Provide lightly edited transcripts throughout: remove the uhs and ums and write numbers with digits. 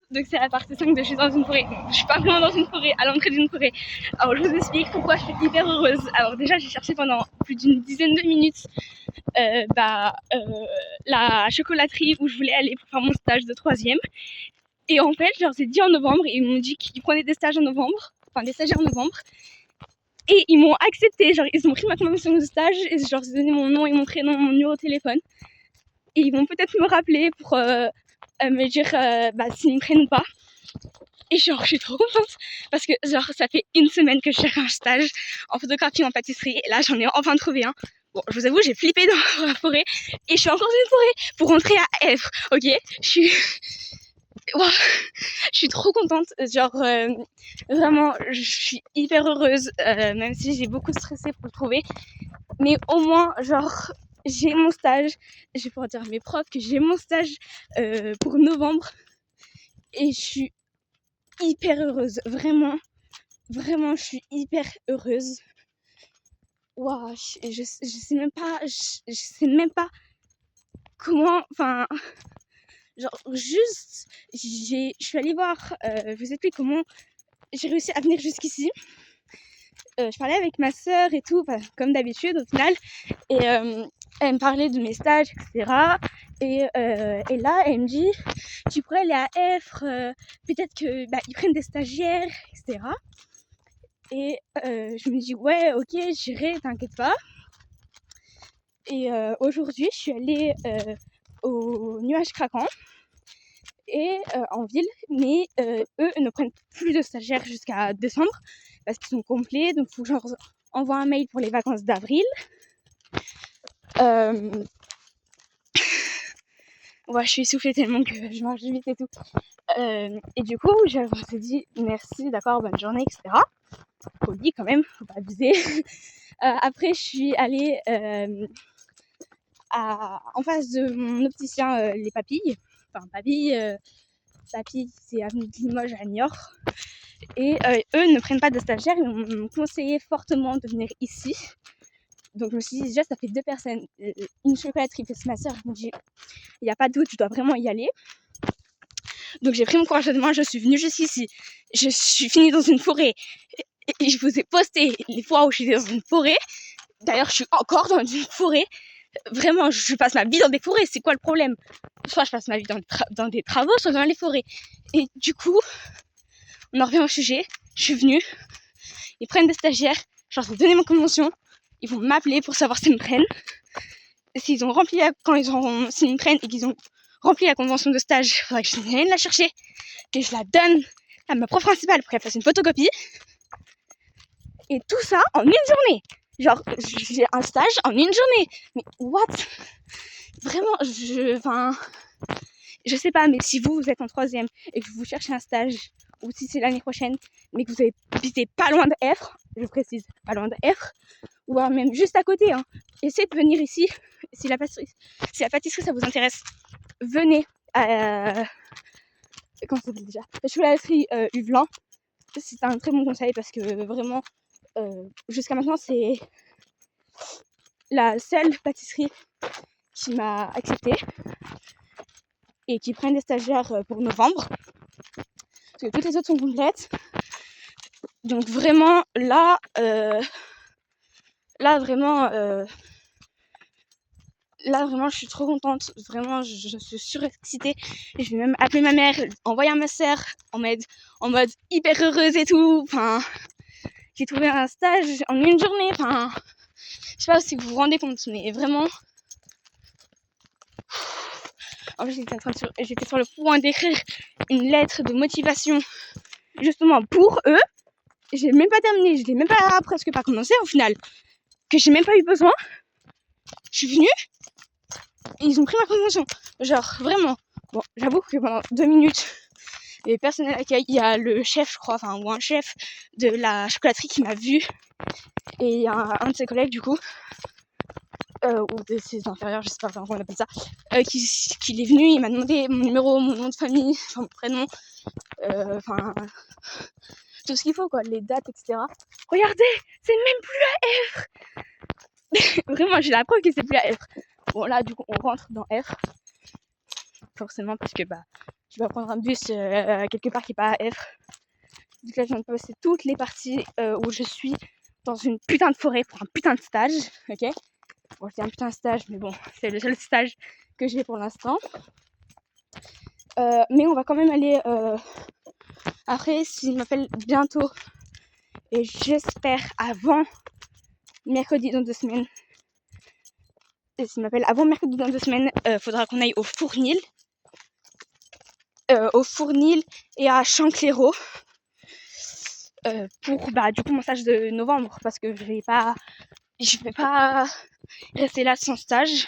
Donc c'est la partie 5 de Je suis dans une forêt. Je suis pas vraiment dans une forêt, à l'entrée d'une forêt. Alors je vous explique pourquoi je suis hyper heureuse. Alors déjà j'ai cherché pendant plus d'une dizaine de minutes la chocolaterie où je voulais aller pour faire mon stage de troisième. Et en fait je leur ai dit en novembre, et ils m'ont dit qu'ils prenaient des stages en novembre, enfin des stagiaires en novembre. Et ils m'ont accepté, genre ils ont pris ma convention de stage et je leur ai donné mon nom et mon prénom, mon numéro de téléphone. Et ils vont peut-être me rappeler pour me dire s'ils me prennent ou pas. Et genre je suis trop contente parce que genre ça fait une semaine que je cherche un stage en photographie en pâtisserie et là j'en ai enfin trouvé un. Bon, je vous avoue, j'ai flippé dans la forêt et je suis encore dans une forêt pour rentrer à Èvres, ok. Wow, je suis trop contente, genre vraiment je suis hyper heureuse, même si j'ai beaucoup stressé pour le trouver, mais au moins genre j'ai mon stage, je vais pouvoir dire à mes profs que j'ai mon stage pour novembre et je suis hyper heureuse, vraiment je suis hyper heureuse. Waouh, je sais même pas, je sais même pas comment, enfin genre juste je suis allée voir, je vous explique comment j'ai réussi à venir jusqu'ici. Je parlais avec ma sœur et tout, comme d'habitude au final, et elle me parlait de mes stages, etc. Et là, elle me dit, tu pourrais aller à Èvres, peut-être que ils prennent des stagiaires, etc. Et je me dis, ouais, ok, j'irai, t'inquiète pas. Et aujourd'hui, je suis allée au Nuage Craquant et en ville, mais eux ne prennent plus de stagiaires jusqu'à décembre parce qu'ils sont complets, donc il faut que j'envoie un mail pour les vacances d'avril. Ouais, je suis essoufflée tellement que je mange vite et tout. Et du coup, je me suis dit merci, d'accord, bonne journée, etc. Poli quand même, faut pas abuser. Après, je suis allée en face de mon opticien, les Papilles. Enfin, Papilles, c'est avenue de Limoges à Niort. Et eux ne prennent pas de stagiaires, ils m'ont conseillé fortement de venir ici. Donc je me suis dit déjà ça fait 2 personnes, une chocolaterie parce que ma sœur me dit il n'y a pas de doute, tu dois vraiment y aller. Donc j'ai pris mon courage à deux mains, je suis venue jusqu'ici. Je suis finie dans une forêt et je vous ai posté les fois où j'étais dans une forêt. D'ailleurs je suis encore dans une forêt. Vraiment, je passe ma vie dans des forêts, c'est quoi le problème? Soit je passe ma vie dans des travaux, soit dans les forêts. Et du coup, on en revient au sujet, je suis venue, ils prennent des stagiaires, je leur ai donné ma convention, ils vont m'appeler pour savoir s'ils me prennent. Et s'ils me prennent et qu'ils ont rempli la convention de stage, il faudrait que je vienne la chercher, que je la donne à ma prof principale pour qu'elle fasse une photocopie. Et tout ça en une journée. Genre, j'ai un stage en une journée. Mais what? Vraiment, je sais pas, mais si vous êtes en troisième et que vous cherchez un stage, ou si c'est l'année prochaine, mais que vous habitez pas loin de Èvres, je précise, pas loin de Èvres, ou même juste à côté, hein, essayez de venir ici. Si la pâtisserie ça vous intéresse, venez à comment ça s'appelle déjà, la chocolaterie Huvelin. C'est un très bon conseil parce que vraiment jusqu'à maintenant c'est la seule pâtisserie qui m'a acceptée et qui prennent des stagiaires pour novembre parce que toutes les autres sont complètes. Donc vraiment là vraiment je suis trop contente, vraiment je suis surexcitée. Je vais même appeler ma mère, envoyer à ma sœur en mode hyper heureuse et tout. Enfin, j'ai trouvé un stage en une journée. Enfin, je sais pas si vous vous rendez compte, mais vraiment. En fait, j'étais sur le point d'écrire une lettre de motivation justement pour eux. J'ai même pas terminé, je l'ai même pas presque pas commencé au final, que j'ai même pas eu besoin. Je suis venue et ils ont pris ma convention. Genre vraiment. Bon, j'avoue que pendant 2 minutes, il y avait personne à l'accueil. Il y a le chef, je crois, ou un chef de la chocolaterie qui m'a vu. Et il y a un de ses collègues du coup, ou de ses inférieurs, je sais pas comment on appelle ça, qui est venu, il m'a demandé mon numéro, mon nom de famille, enfin mon prénom, enfin tout ce qu'il faut quoi, les dates, etc. Regardez, c'est même plus à Èvres. Vraiment, j'ai la preuve que c'est plus à Èvres. Bon là, du coup, on rentre dans Èvres. forcément, parce que je vais prendre un bus quelque part qui est pas à Effre. Donc là, je viens de passer toutes les parties où je suis dans une putain de forêt pour un putain de stage, ok. Bon, c'est un putain de stage, mais bon, c'est le seul stage que j'ai pour l'instant. Mais on va quand même aller après, s'il m'appelle bientôt, et j'espère avant mercredi dans 2 semaines. Et s'il m'appelle avant mercredi dans 2 semaines, faudra qu'on aille au Fournil. Et à Chancléro. Pour du coup mon stage de novembre, parce que je vais pas rester là sans stage.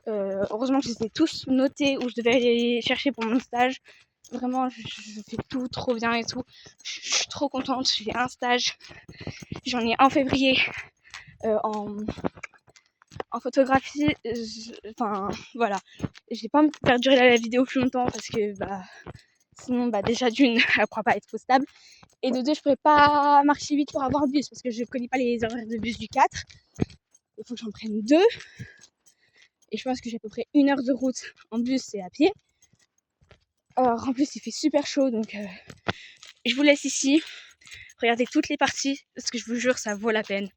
Heureusement que je les ai tous notés où je devais aller chercher pour mon stage. Vraiment, je fais tout trop bien et tout. Je suis trop contente. J'ai un stage. J'en ai en février en photographie. Enfin, voilà. Je vais pas me faire durer la vidéo plus longtemps parce que sinon, déjà d'une, elle pourra pas être postable. Et de deux, je pourrais pas marcher vite pour avoir le bus parce que je connais pas les horaires de bus du 4. Il faut que j'en prenne 2. Et je pense que j'ai à peu près 1 heure de route en bus et à pied. Alors en plus, il fait super chaud, donc je vous laisse ici. Regardez toutes les parties parce que je vous jure, ça vaut la peine.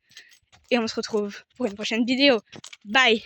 Et on se retrouve pour une prochaine vidéo. Bye!